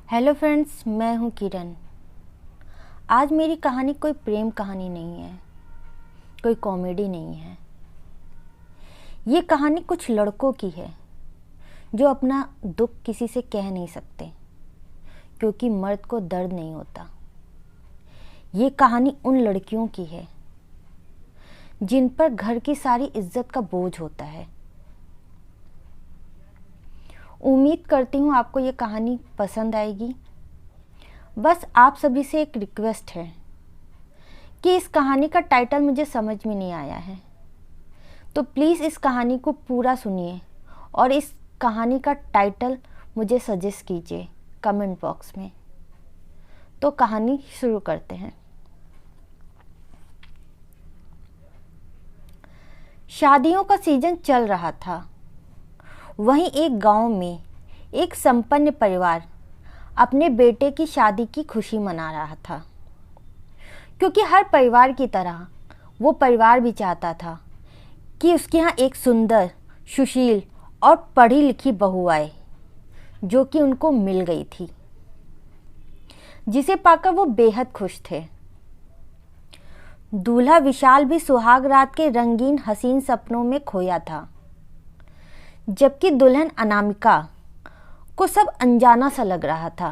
Hello friends, मैं हूँ किरण। आज मेरी कहानी कोई प्रेम कहानी नहीं है, कोई कॉमेडी नहीं है। ये कहानी कुछ लड़कों की है जो अपना दुख किसी से कह नहीं सकते क्योंकि मर्द को दर्द नहीं होता। ये कहानी उन लड़कियों की है जिन पर घर की सारी इज्जत का बोझ होता है। उम्मीद करती हूँ आपको ये कहानी पसंद आएगी। बस आप सभी से एक रिक्वेस्ट है कि इस कहानी का टाइटल मुझे समझ में नहीं आया है, तो प्लीज़ इस कहानी को पूरा सुनिए और इस कहानी का टाइटल मुझे सजेस्ट कीजिए कमेंट बॉक्स में। तो कहानी शुरू करते हैं। शादियों का सीजन चल रहा था। वहीं एक गांव में एक संपन्न परिवार अपने बेटे की शादी की खुशी मना रहा था, क्योंकि हर परिवार की तरह वो परिवार भी चाहता था कि उसके यहाँ एक सुंदर, सुशील और पढ़ी लिखी बहू आए, जो कि उनको मिल गई थी, जिसे पाकर वो बेहद खुश थे। दूल्हा विशाल भी सुहाग रात के रंगीन हसीन सपनों में खोया था, जबकि दुल्हन अनामिका को सब अनजाना सा लग रहा था।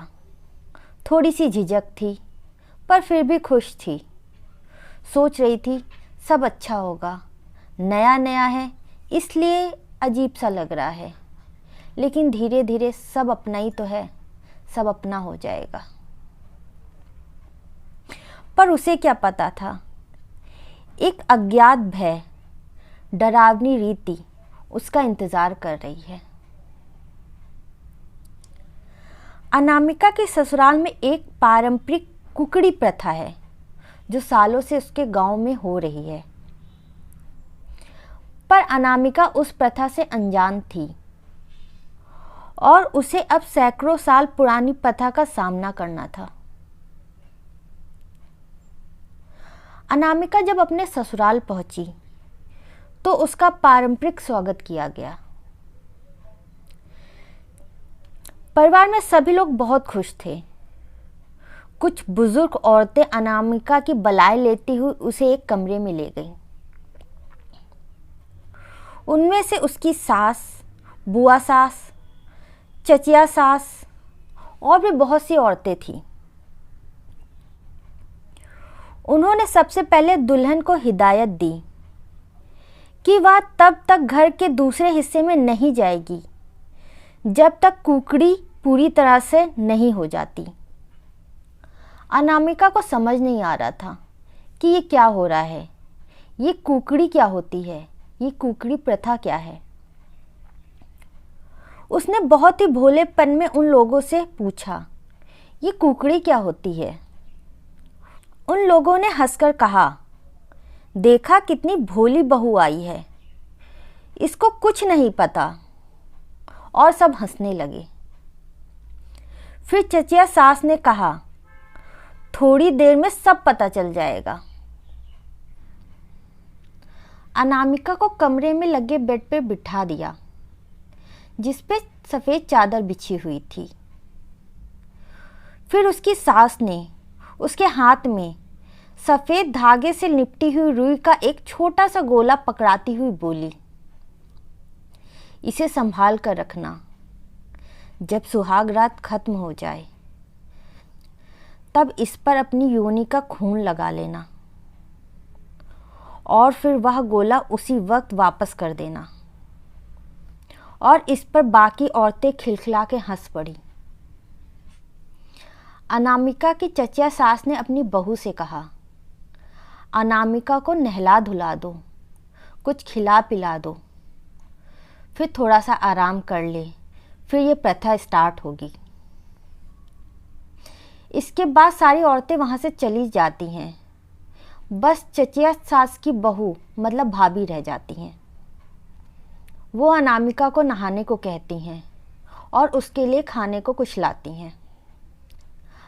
थोड़ी सी झिझक थी पर फिर भी खुश थी। सोच रही थी सब अच्छा होगा, नया नया है इसलिए अजीब सा लग रहा है, लेकिन धीरे धीरे सब अपना ही तो है, सब अपना हो जाएगा। पर उसे क्या पता था, एक अज्ञात भय, डरावनी रीति उसका इंतजार कर रही है। अनामिका के ससुराल में एक पारंपरिक कुकड़ी प्रथा है जो सालों से उसके गांव में हो रही है, पर अनामिका उस प्रथा से अनजान थी और उसे अब सैकड़ों साल पुरानी प्रथा का सामना करना था। अनामिका जब अपने ससुराल पहुंची तो उसका पारंपरिक स्वागत किया गया। परिवार में सभी लोग बहुत खुश थे। कुछ बुजुर्ग औरतें अनामिका की बलाई लेती हुई उसे एक कमरे में ले गईं। उनमें से उसकी सास, बुआ सास, चचिया सास और भी बहुत सी औरतें थीं। उन्होंने सबसे पहले दुल्हन को हिदायत दी कि वह तब तक घर के दूसरे हिस्से में नहीं जाएगी जब तक कुकड़ी पूरी तरह से नहीं हो जाती। अनामिका को समझ नहीं आ रहा था कि ये क्या हो रहा है, ये कुकड़ी क्या होती है, ये कुकड़ी प्रथा क्या है। उसने बहुत ही भोलेपन में उन लोगों से पूछा, ये कुकड़ी क्या होती है। उन लोगों ने हंसकर कहा, देखा कितनी भोली बहू आई है, इसको कुछ नहीं पता। और सब हंसने लगे। फिर चचिया सास ने कहा, थोड़ी देर में सब पता चल जाएगा। अनामिका को कमरे में लगे बेड पे बिठा दिया, जिस पे सफेद चादर बिछी हुई थी। फिर उसकी सास ने उसके हाथ में सफेद धागे से लिपटी हुई रुई का एक छोटा सा गोला पकड़ाती हुई बोली, इसे संभाल कर रखना, जब सुहाग रात खत्म हो जाए तब इस पर अपनी योनि का खून लगा लेना और फिर वह गोला उसी वक्त वापस कर देना। और इस पर बाकी औरतें खिलखिला के हंस पड़ी। अनामिका की चचिया सास ने अपनी बहू से कहा, अनामिका को नहला धुला दो, कुछ खिला पिला दो, फिर थोड़ा सा आराम कर ले, फिर ये प्रथा स्टार्ट होगी। इसके बाद सारी औरतें वहाँ से चली जाती हैं, बस चचिया सास की बहू मतलब भाभी रह जाती हैं। वो अनामिका को नहाने को कहती हैं और उसके लिए खाने को कुछ लाती हैं।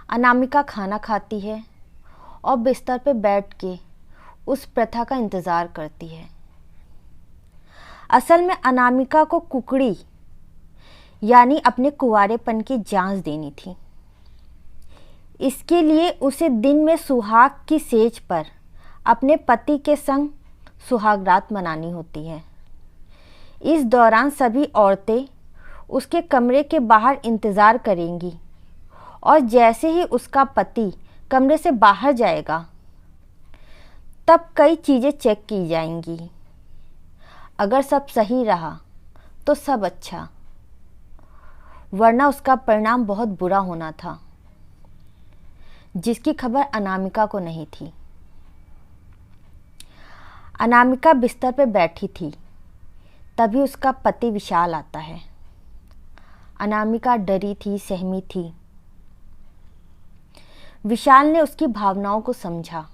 अनामिका खाना खाती है और बिस्तर पे बैठ के उस प्रथा का इंतज़ार करती है। असल में अनामिका को कुकड़ी यानी अपने कुंवारेपन की जांच देनी थी। इसके लिए उसे दिन में सुहाग की सेज पर अपने पति के संग सुहागरात मनानी होती है। इस दौरान सभी औरतें उसके कमरे के बाहर इंतज़ार करेंगी और जैसे ही उसका पति कमरे से बाहर जाएगा तब कई चीज़ें चेक की जाएंगी। अगर सब सही रहा तो सब अच्छा, वरना उसका परिणाम बहुत बुरा होना था, जिसकी खबर अनामिका को नहीं थी। अनामिका बिस्तर पर बैठी थी, तभी उसका पति विशाल आता है। अनामिका डरी थी, सहमी थी। विशाल ने उसकी भावनाओं को समझा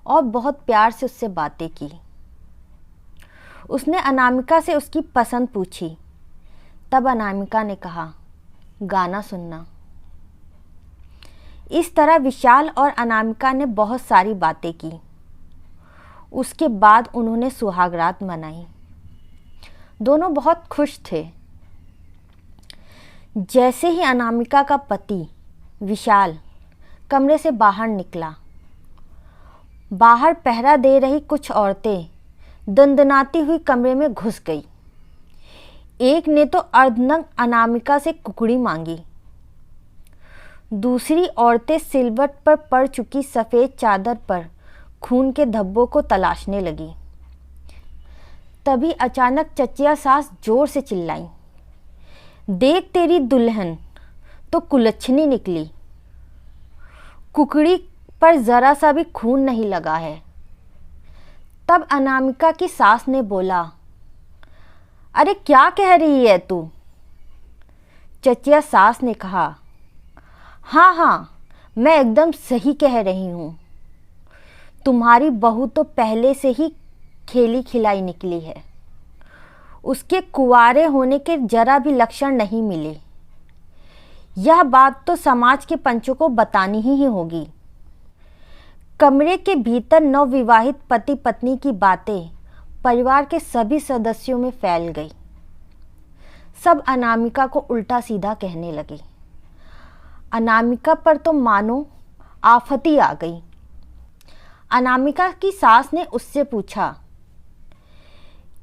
और बहुत प्यार से उससे बातें की। उसने अनामिका से उसकी पसंद पूछी। तब अनामिका ने कहा, गाना सुनना। इस तरह विशाल और अनामिका ने बहुत सारी बातें की। उसके बाद उन्होंने सुहागरात मनाई। दोनों बहुत खुश थे। जैसे ही अनामिका का पति विशाल कमरे से बाहर निकला, बाहर पहरा दे रही कुछ औरतें दंदनाती हुई कमरे में घुस गई। एक ने तो अर्धनग्न अनामिका से कुकड़ी मांगी। दूसरी औरतें सिलवट पर पड़ चुकी सफ़ेद चादर पर खून के धब्बों को तलाशने लगी। तभी अचानक चचिया सास जोर से चिल्लाई, देख तेरी दुल्हन तो कुलच्छनी निकली, कुकड़ी पर जरा सा भी खून नहीं लगा है। तब अनामिका की सास ने बोला, अरे क्या कह रही है तू? चचिया सास ने कहा, हाँ हाँ, मैं एकदम सही कह रही हूँ। तुम्हारी बहू तो पहले से ही खेली खिलाई निकली है। उसके कुंवारे होने के जरा भी लक्षण नहीं मिले। यह बात तो समाज के पंचों को बतानी ही होगी। कमरे के भीतर नवविवाहित पति पत्नी की बातें परिवार के सभी सदस्यों में फैल गई। सब अनामिका को उल्टा सीधा कहने लगे। अनामिका पर तो मानो आफत ही आ गई। अनामिका की सास ने उससे पूछा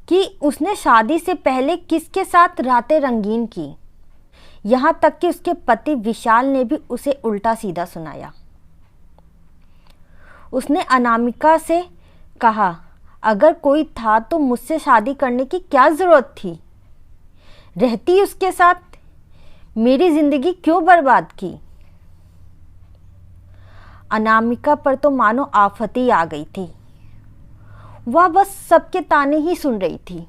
कि उसने शादी से पहले किसके साथ रातें रंगीन की। यहाँ तक कि उसके पति विशाल ने भी उसे उल्टा सीधा सुनाया। उसने अनामिका से कहा, अगर कोई था तो मुझसे शादी करने की क्या ज़रूरत थी? रहती उसके साथ मेरी ज़िंदगी क्यों बर्बाद की? अनामिका पर तो मानो आफत ही आ गई थी। वह बस सबके ताने ही सुन रही थी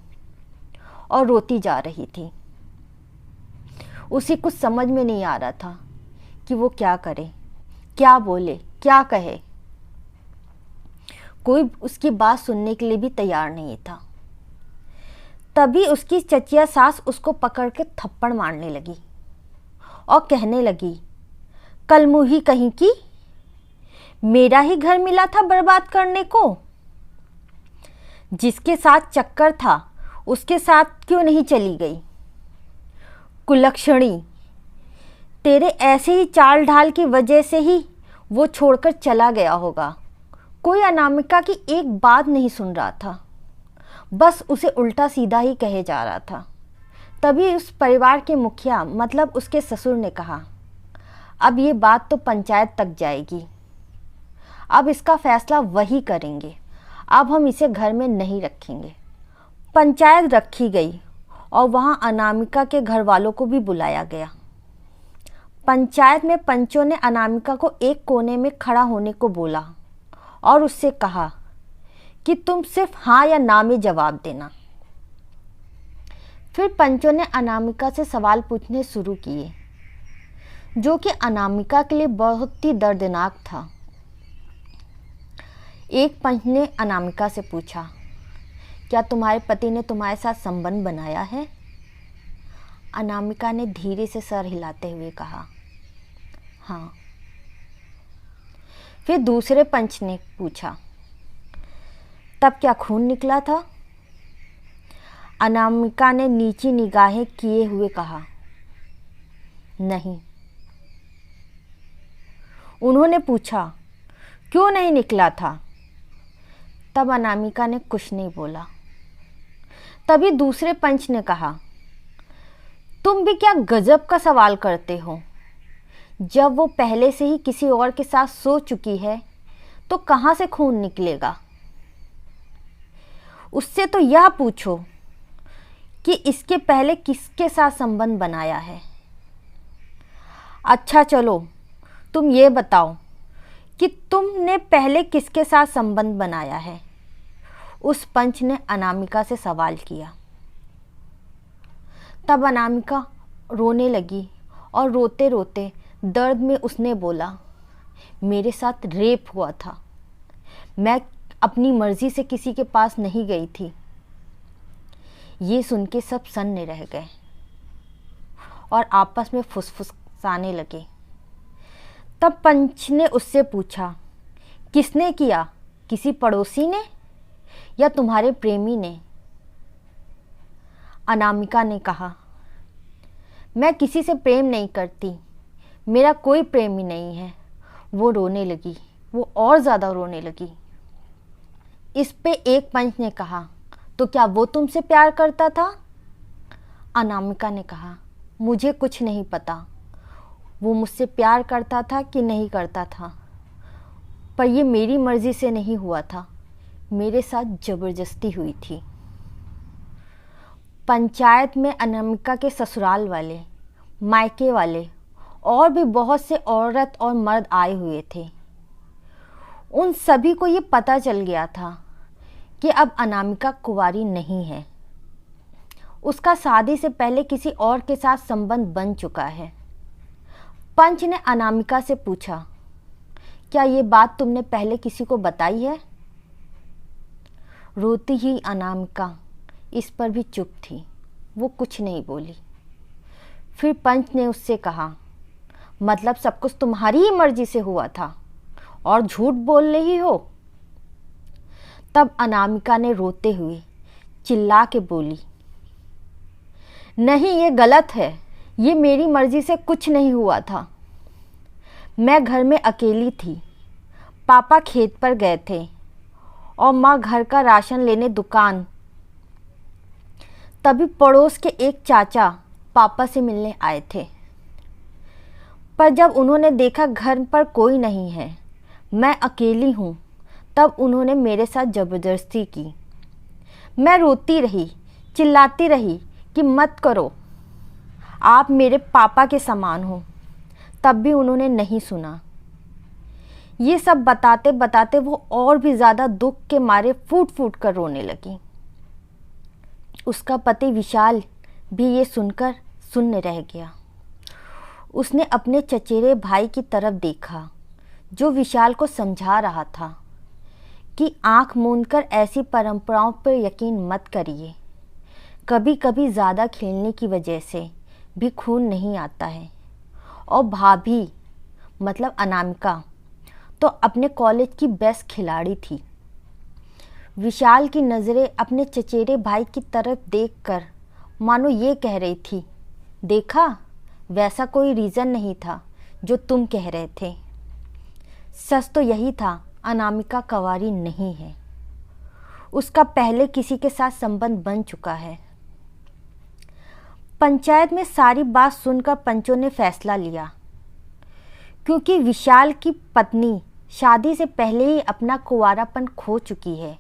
और रोती जा रही थी। उसे कुछ समझ में नहीं आ रहा था कि वो क्या करे, क्या बोले, क्या कहे। कोई उसकी बात सुनने के लिए भी तैयार नहीं था। तभी उसकी चचिया सास उसको पकड़ के थप्पड़ मारने लगी और कहने लगी, कलमुही कहीं की, मेरा ही घर मिला था बर्बाद करने को। जिसके साथ चक्कर था उसके साथ क्यों नहीं चली गई? कुलक्षणी, तेरे ऐसे ही चाल ढाल की वजह से ही वो छोड़कर चला गया होगा। कोई अनामिका की एक बात नहीं सुन रहा था, बस उसे उल्टा सीधा ही कहे जा रहा था। तभी उस परिवार के मुखिया मतलब उसके ससुर ने कहा, अब ये बात तो पंचायत तक जाएगी। अब इसका फैसला वही करेंगे। अब हम इसे घर में नहीं रखेंगे। पंचायत रखी गई और वहाँ अनामिका के घर वालों को भी बुलाया गया। पंचायत में पंचों ने अनामिका को एक कोने में खड़ा होने को बोला और उससे कहा कि तुम सिर्फ हाँ या ना में जवाब देना। फिर पंचों ने अनामिका से सवाल पूछने शुरू किए, जो कि अनामिका के लिए बहुत ही दर्दनाक था। एक पंच ने अनामिका से पूछा, क्या तुम्हारे पति ने तुम्हारे साथ संबंध बनाया है? अनामिका ने धीरे से सर हिलाते हुए कहा, हाँ। फिर दूसरे पंच ने पूछा, तब क्या खून निकला था? अनामिका ने नीची निगाहें किए हुए कहा, नहीं। उन्होंने पूछा, क्यों नहीं निकला था? तब अनामिका ने कुछ नहीं बोला। तभी दूसरे पंच ने कहा, तुम भी क्या गजब का सवाल करते हो। जब वो पहले से ही किसी और के साथ सो चुकी है तो कहाँ से खून निकलेगा? उससे तो यह पूछो कि इसके पहले किसके साथ संबंध बनाया है। अच्छा चलो, तुम ये बताओ कि तुमने पहले किसके साथ संबंध बनाया है? उस पंच ने अनामिका से सवाल किया। तब अनामिका रोने लगी और रोते रोते दर्द में उसने बोला, मेरे साथ रेप हुआ था। मैं अपनी मर्जी से किसी के पास नहीं गई थी। ये सुन के सब सन्ने रह गए और आपस में फुसफुसाने लगे। तब पंच ने उससे पूछा, किसने किया? किसी पड़ोसी ने या तुम्हारे प्रेमी ने? अनामिका ने कहा, मैं किसी से प्रेम नहीं करती, मेरा कोई प्रेमी नहीं है। वो रोने लगी, वो और ज़्यादा रोने लगी। इस पे एक पंच ने कहा, तो क्या वो तुमसे प्यार करता था? अनामिका ने कहा, मुझे कुछ नहीं पता वो मुझसे प्यार करता था कि नहीं करता था, पर ये मेरी मर्जी से नहीं हुआ था, मेरे साथ ज़बरदस्ती हुई थी। पंचायत में अनामिका के ससुराल वाले, मायके वाले और भी बहुत से औरत और मर्द आए हुए थे। उन सभी को ये पता चल गया था कि अब अनामिका कुंवारी नहीं है। उसका शादी से पहले किसी और के साथ संबंध बन चुका है। पंच ने अनामिका से पूछा, क्या ये बात तुमने पहले किसी को बताई है? रोती ही अनामिका इस पर भी चुप थी, वो कुछ नहीं बोली। फिर पंच ने उससे कहा, मतलब सब कुछ तुम्हारी ही मर्जी से हुआ था और झूठ बोल रही हो? तब अनामिका ने रोते हुए चिल्ला के बोली, नहीं, ये गलत है, ये मेरी मर्जी से कुछ नहीं हुआ था। मैं घर में अकेली थी, पापा खेत पर गए थे और माँ घर का राशन लेने दुकान। तभी पड़ोस के एक चाचा पापा से मिलने आए थे, पर जब उन्होंने देखा घर पर कोई नहीं है, मैं अकेली हूँ, तब उन्होंने मेरे साथ ज़बरदस्ती की। मैं रोती रही, चिल्लाती रही कि मत करो, आप मेरे पापा के समान हो, तब भी उन्होंने नहीं सुना। ये सब बताते बताते वो और भी ज़्यादा दुख के मारे फूट फूट कर रोने लगी। उसका पति विशाल भी ये सुनकर सुन्न रह गया। उसने अपने चचेरे भाई की तरफ देखा जो विशाल को समझा रहा था कि आंख मूंदकर ऐसी परंपराओं पर यकीन मत करिए, कभी कभी ज़्यादा खेलने की वजह से भी खून नहीं आता है। और भाभी मतलब अनामिका तो अपने कॉलेज की बेस्ट खिलाड़ी थी। विशाल की नज़रें अपने चचेरे भाई की तरफ देखकर मानो ये कह रही थी, देखा, वैसा कोई रीज़न नहीं था जो तुम कह रहे थे। सच तो यही था, अनामिका कुंवारी नहीं है, उसका पहले किसी के साथ संबंध बन चुका है। पंचायत में सारी बात सुनकर पंचों ने फैसला लिया, क्योंकि विशाल की पत्नी शादी से पहले ही अपना कुंवारापन खो चुकी है,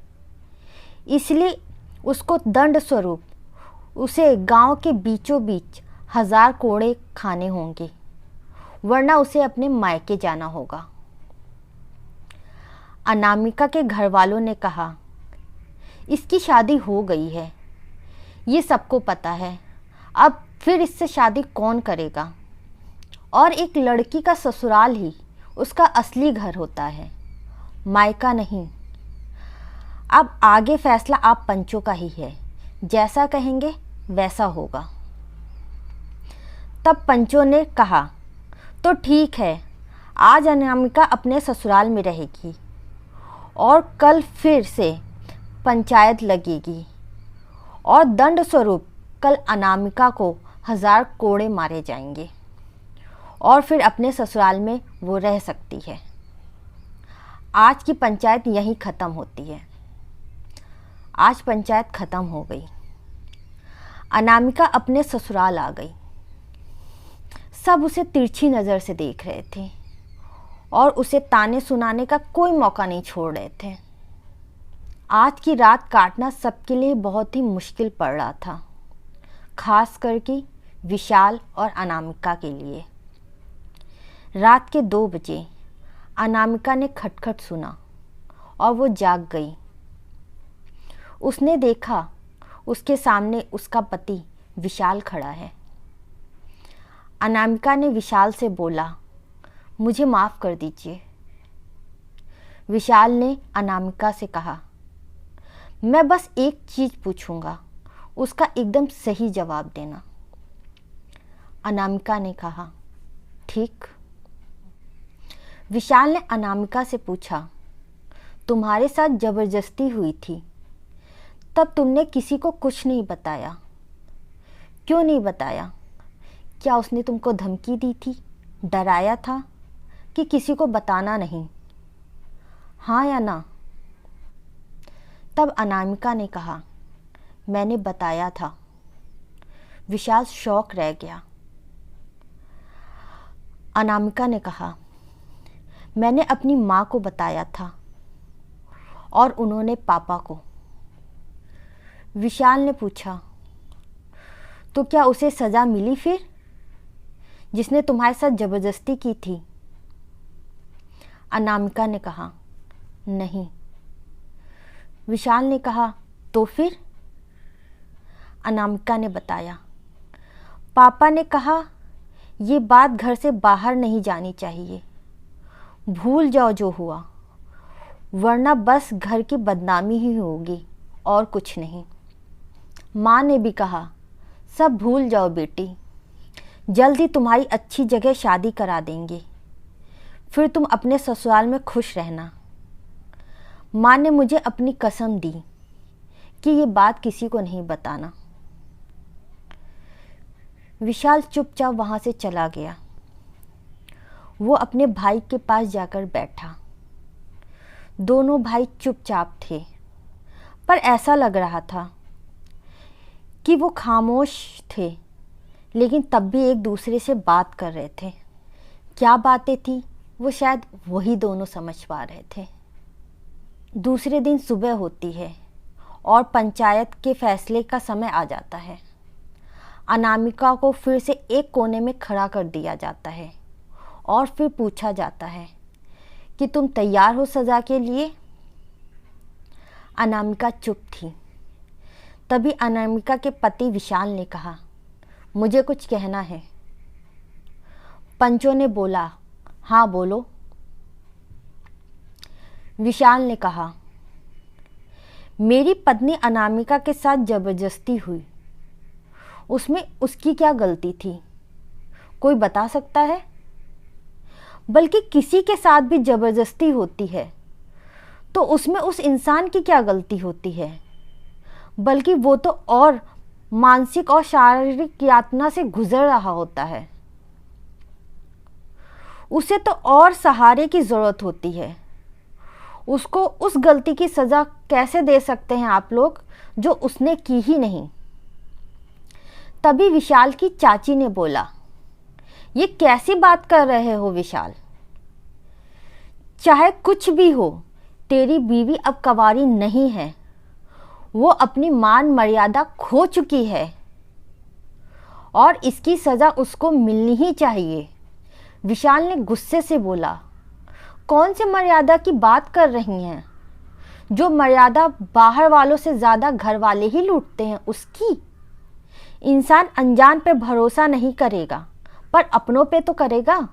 इसलिए उसको दंड स्वरूप उसे गांव के बीचों बीच 1000 कोड़े खाने होंगे, वरना उसे अपने मायके जाना होगा। अनामिका के घर वालों ने कहा, इसकी शादी हो गई है, ये सबको पता है, अब फिर इससे शादी कौन करेगा? और एक लड़की का ससुराल ही उसका असली घर होता है, मायका नहीं। अब आगे फैसला आप पंचों का ही है, जैसा कहेंगे वैसा होगा। तब पंचों ने कहा, तो ठीक है, आज अनामिका अपने ससुराल में रहेगी और कल फिर से पंचायत लगेगी और दंड स्वरूप कल अनामिका को 1000 कोड़े मारे जाएंगे और फिर अपने ससुराल में वो रह सकती है। आज की पंचायत यहीं ख़त्म होती है। आज पंचायत ख़त्म हो गई। अनामिका अपने ससुराल आ गई। सब उसे तिरछी नज़र से देख रहे थे और उसे ताने सुनाने का कोई मौका नहीं छोड़ रहे थे। आज की रात काटना सबके लिए बहुत ही मुश्किल पड़ रहा था, खास करके विशाल और अनामिका के लिए। रात के 2 बजे अनामिका ने खटखट सुना और वो जाग गई। उसने देखा उसके सामने उसका पति विशाल खड़ा है। अनामिका ने विशाल से बोला, मुझे माफ़ कर दीजिए। विशाल ने अनामिका से कहा, मैं बस एक चीज़ पूछूंगा, उसका एकदम सही जवाब देना। अनामिका ने कहा, ठीक। विशाल ने अनामिका से पूछा, तुम्हारे साथ ज़बरदस्ती हुई थी, तब तुमने किसी को कुछ नहीं बताया, क्यों नहीं बताया? क्या उसने तुमको धमकी दी थी, डराया था कि किसी को बताना नहीं? हाँ या ना? तब अनामिका ने कहा, मैंने बताया था। विशाल शॉक रह गया। अनामिका ने कहा, मैंने अपनी माँ को बताया था और उन्होंने पापा को। विशाल ने पूछा, तो क्या उसे सज़ा मिली फिर, जिसने तुम्हारे साथ ज़बरदस्ती की थी? अनामिका ने कहा, नहीं। विशाल ने कहा, तो फिर? अनामिका ने बताया, पापा ने कहा ये बात घर से बाहर नहीं जानी चाहिए, भूल जाओ जो हुआ, वरना बस घर की बदनामी ही होगी और कुछ नहीं। माँ ने भी कहा, सब भूल जाओ बेटी, जल्द ही तुम्हारी अच्छी जगह शादी करा देंगे, फिर तुम अपने ससुराल में खुश रहना। माँ ने मुझे अपनी कसम दी कि ये बात किसी को नहीं बताना। विशाल चुपचाप वहाँ से चला गया। वो अपने भाई के पास जाकर बैठा। दोनों भाई चुपचाप थे, पर ऐसा लग रहा था कि वो खामोश थे, लेकिन तब भी एक दूसरे से बात कर रहे थे। क्या बातें थी वो शायद वही दोनों समझ पा रहे थे। दूसरे दिन सुबह होती है और पंचायत के फैसले का समय आ जाता है। अनामिका को फिर से एक कोने में खड़ा कर दिया जाता है और फिर पूछा जाता है कि तुम तैयार हो सज़ा के लिए? अनामिका चुप थी। तभी अनामिका के पति विशाल ने कहा, मुझे कुछ कहना है। पंचों ने बोला, हाँ बोलो। विशाल ने कहा, मेरी पत्नी अनामिका के साथ ज़बरदस्ती हुई, उसमें उसकी क्या गलती थी? कोई बता सकता है? बल्कि किसी के साथ भी ज़बरदस्ती होती है तो उसमें उस इंसान की क्या गलती होती है? बल्कि वो तो और मानसिक और शारीरिक यातना से गुजर रहा होता है। उसे तो और सहारे की ज़रूरत होती है। उसको उस गलती की सज़ा कैसे दे सकते हैं आप लोग जो उसने की ही नहीं? तभी विशाल की चाची ने बोला, ये कैसी बात कर रहे हो विशाल? चाहे कुछ भी हो, तेरी बीवी अब कंवारी नहीं है, वो अपनी मान मर्यादा खो चुकी है और इसकी सज़ा उसको मिलनी ही चाहिए। विशाल ने गुस्से से बोला, कौन सी मर्यादा की बात कर रही हैं? जो मर्यादा बाहर वालों से ज़्यादा घर वाले ही लूटते हैं उसकी। इंसान अनजान पे भरोसा नहीं करेगा, पर अपनों पे तो करेगा।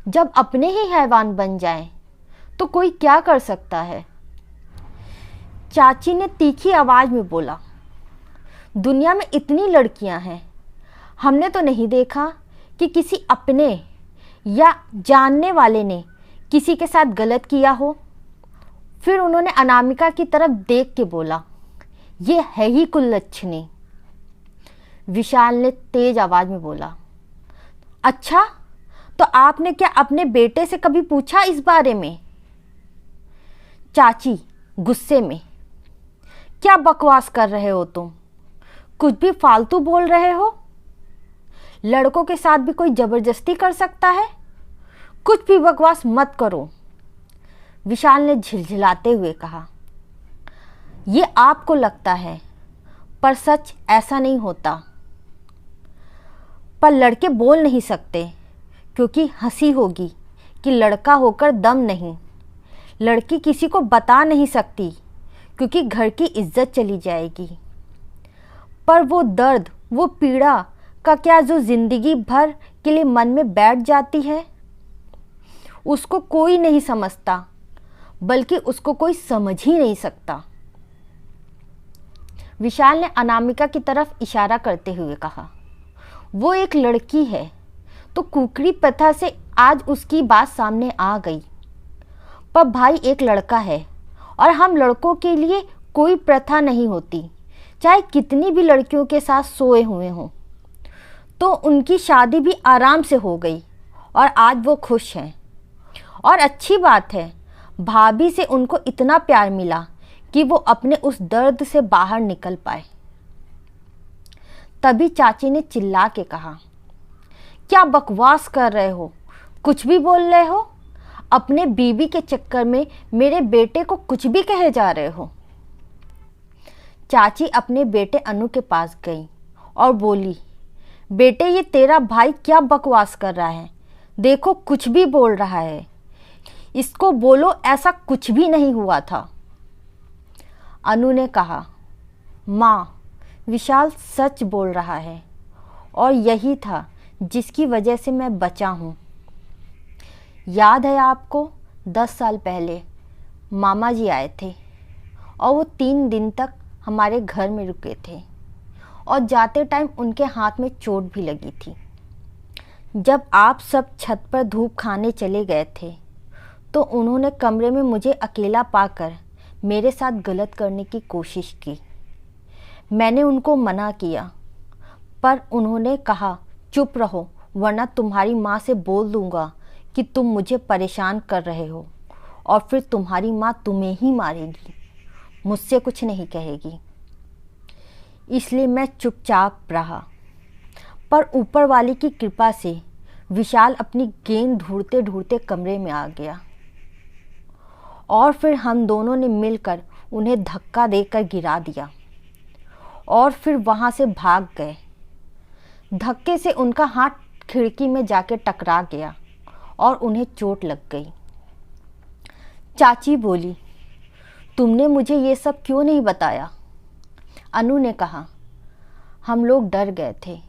जब अपने ही हैवान बन जाएं, तो कोई क्या कर सकता है? चाची ने तीखी आवाज़ में बोला, दुनिया में इतनी लड़कियां हैं, हमने तो नहीं देखा कि किसी अपने या जानने वाले ने किसी के साथ गलत किया हो। फिर उन्होंने अनामिका की तरफ देख के बोला, ये है ही कुलच्छनी। विशाल ने तेज आवाज़ में बोला, अच्छा तो आपने क्या अपने बेटे से कभी पूछा इस बारे में? चाची गुस्से में, क्या बकवास कर रहे हो तुम? कुछ भी फालतू बोल रहे हो। लड़कों के साथ भी कोई जबरदस्ती कर सकता है? कुछ भी बकवास मत करो, विशाल ने झिलझिलाते हुए कहा। ये आपको लगता है, पर सच ऐसा नहीं होता। पर लड़के बोल नहीं सकते क्योंकि हंसी होगी कि लड़का होकर दम नहीं। लड़की किसी को बता नहीं सकती क्योंकि घर की इज्जत चली जाएगी। पर वो दर्द, वो पीड़ा का क्या जो जिंदगी भर के लिए मन में बैठ जाती है, उसको कोई नहीं समझता, बल्कि उसको कोई समझ ही नहीं सकता। विशाल ने अनामिका की तरफ इशारा करते हुए कहा। वो एक लड़की है तो कुकरी प्रथा से आज उसकी बात सामने आ गई। पर भाई एक लड़का है और हम लड़कों के लिए कोई प्रथा नहीं होती। चाहे कितनी भी लड़कियों के साथ सोए हुए हों, तो उनकी शादी भी आराम से हो गई और आज वो खुश हैं। और अच्छी बात है, भाभी से उनको इतना प्यार मिला कि वो अपने उस दर्द से बाहर निकल पाए। तभी चाची ने चिल्ला के कहा, क्या बकवास कर रहे हो? कुछ भी बोल रहे हो? अपने बीबी के चक्कर में मेरे बेटे को कुछ भी कहे जा रहे हो। चाची अपने बेटे अनु के पास गई और बोली, बेटे ये तेरा भाई क्या बकवास कर रहा है, देखो कुछ भी बोल रहा है। इसको बोलो ऐसा कुछ भी नहीं हुआ था। अनु ने कहा, माँ विशाल सच बोल रहा है और यही था जिसकी वजह से मैं बचा हूँ। याद है आपको, 10 साल पहले मामा जी आए थे और वो 3 दिन तक हमारे घर में रुके थे और जाते टाइम उनके हाथ में चोट भी लगी थी। जब आप सब छत पर धूप खाने चले गए थे तो उन्होंने कमरे में मुझे अकेला पाकर मेरे साथ गलत करने की कोशिश की। मैंने उनको मना किया, पर उन्होंने कहा चुप रहो वरना तुम्हारी माँ से बोल दूँगा कि तुम मुझे परेशान कर रहे हो और फिर तुम्हारी माँ तुम्हें ही मारेगी, मुझसे कुछ नहीं कहेगी। इसलिए मैं चुपचाप रहा। पर ऊपर वाले की कृपा से विशाल अपनी गेंद ढूंढते ढूंढते कमरे में आ गया और फिर हम दोनों ने मिलकर उन्हें धक्का देकर गिरा दिया और फिर वहाँ से भाग गए। धक्के से उनका हाथ खिड़की में जाके टकरा गया और उन्हें चोट लग गई। चाची बोली, तुमने मुझे ये सब क्यों नहीं बताया? अनु ने कहा, हम लोग डर गए थे।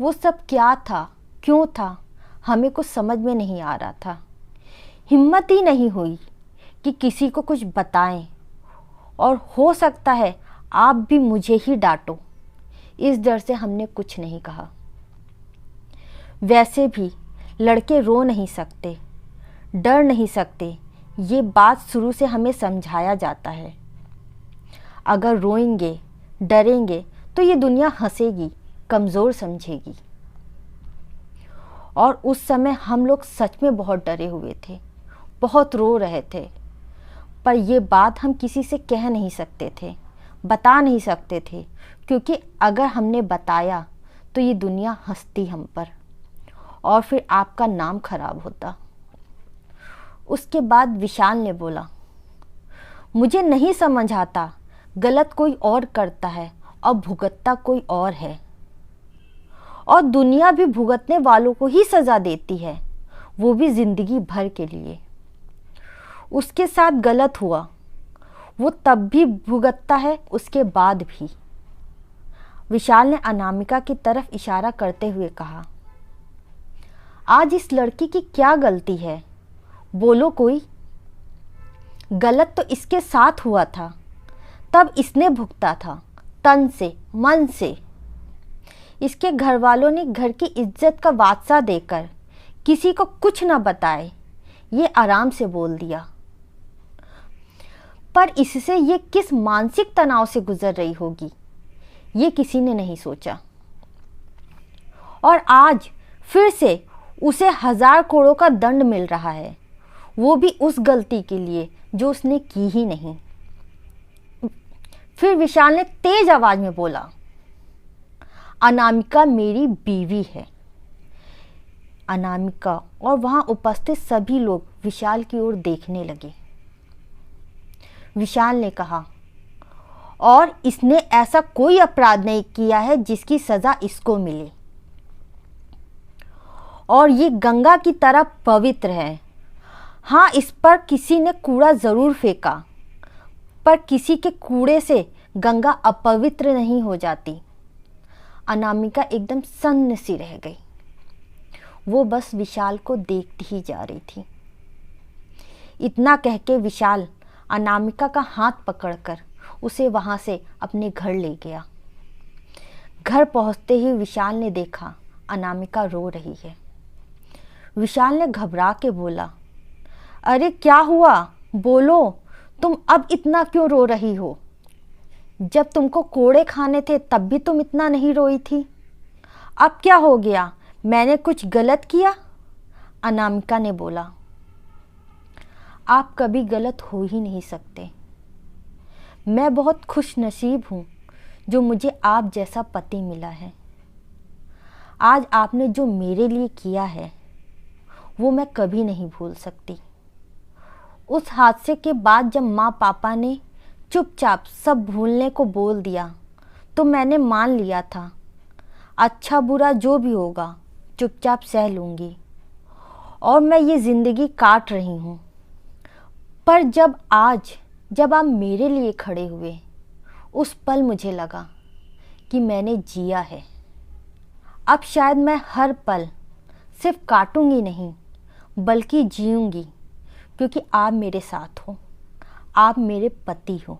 वो सब क्या था, क्यों था, हमें कुछ समझ में नहीं आ रहा था। हिम्मत ही नहीं हुई कि किसी को कुछ बताएं और हो सकता है आप भी मुझे ही डांटो। इस डर से हमने कुछ नहीं कहा। वैसे भी लड़के रो नहीं सकते, डर नहीं सकते, ये बात शुरू से हमें समझाया जाता है। अगर रोएंगे, डरेंगे तो ये दुनिया हंसेगी, कमज़ोर समझेगी। और उस समय हम लोग सच में बहुत डरे हुए थे, बहुत रो रहे थे। पर ये बात हम किसी से कह नहीं सकते थे, बता नहीं सकते थे, क्योंकि अगर हमने बताया तो ये दुनिया हंसती हम पर और फिर आपका नाम खराब होता। उसके बाद विशाल ने बोला, मुझे नहीं समझ आता, गलत कोई और करता है और भुगतता कोई और है, और दुनिया भी भुगतने वालों को ही सज़ा देती है, वो भी ज़िंदगी भर के लिए। उसके साथ गलत हुआ, वो तब भी भुगतता है, उसके बाद भी। विशाल ने अनामिका की तरफ इशारा करते हुए कहा, आज इस लड़की की क्या गलती है? बोलो कोई। गलत तो इसके साथ हुआ था, तब इसने भुगता था, तन से, मन से। इसके घर वालों ने घर की इज्जत का वास्ता देकर किसी को कुछ न बताए ये आराम से बोल दिया। पर इससे ये किस मानसिक तनाव से गुजर रही होगी, ये किसी ने नहीं सोचा। और आज फिर से उसे 1000 करोड़ का दंड मिल रहा है, वो भी उस गलती के लिए जो उसने की ही नहीं। फिर विशाल ने तेज आवाज में बोला, अनामिका मेरी बीवी है। अनामिका और वहां उपस्थित सभी लोग विशाल की ओर देखने लगे। विशाल ने कहा, और इसने ऐसा कोई अपराध नहीं किया है जिसकी सजा इसको मिले, और ये गंगा की तरह पवित्र है। हाँ, इस पर किसी ने कूड़ा जरूर फेंका, पर किसी के कूड़े से गंगा अपवित्र नहीं हो जाती। अनामिका एकदम सन्न सी रह गई। वो बस विशाल को देखती ही जा रही थी। इतना कह के विशाल अनामिका का हाथ पकड़कर उसे वहां से अपने घर ले गया। घर पहुंचते ही विशाल ने देखा अनामिका रो रही है। विशाल ने घबरा के बोला, अरे क्या हुआ, बोलो, तुम अब इतना क्यों रो रही हो? जब तुमको कोड़े खाने थे तब भी तुम इतना नहीं रोई थी। अब क्या हो गया, मैंने कुछ गलत किया? अनामिका ने बोला, आप कभी गलत हो ही नहीं सकते। मैं बहुत खुश नसीब हूँ जो मुझे आप जैसा पति मिला है। आज आपने जो मेरे लिए किया है वो मैं कभी नहीं भूल सकती। उस हादसे के बाद जब माँ पापा ने चुपचाप सब भूलने को बोल दिया तो मैंने मान लिया था, अच्छा बुरा जो भी होगा चुपचाप सह लूँगी, और मैं ये ज़िंदगी काट रही हूँ। पर जब आप मेरे लिए खड़े हुए, उस पल मुझे लगा कि मैंने जिया है। अब शायद मैं हर पल सिर्फ काटूंगी नहीं बल्कि जीऊंगी, क्योंकि आप मेरे साथ हो, आप मेरे पति हो।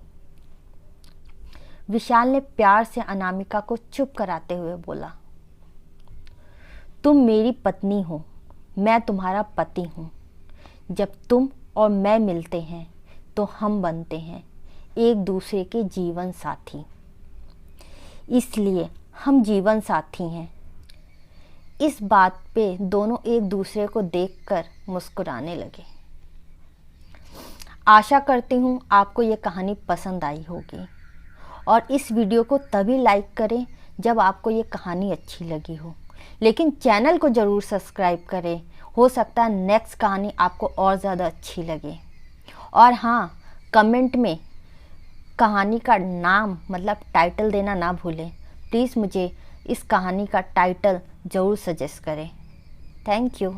विशाल ने प्यार से अनामिका को चुप कराते हुए बोला, तुम मेरी पत्नी हो, मैं तुम्हारा पति हूँ। जब तुम और मैं मिलते हैं तो हम बनते हैं एक दूसरे के जीवन साथी, इसलिए हम जीवन साथी हैं। इस बात पे दोनों एक दूसरे को देखकर मुस्कुराने लगे। आशा करती हूँ आपको ये कहानी पसंद आई होगी, और इस वीडियो को तभी लाइक करें जब आपको ये कहानी अच्छी लगी हो, लेकिन चैनल को ज़रूर सब्सक्राइब करें। हो सकता है नेक्स्ट कहानी आपको और ज़्यादा अच्छी लगे। और हाँ, कमेंट में कहानी का नाम मतलब टाइटल देना ना भूलें। प्लीज़ मुझे इस कहानी का टाइटल ज़रूर सजेस्ट करें। Thank you.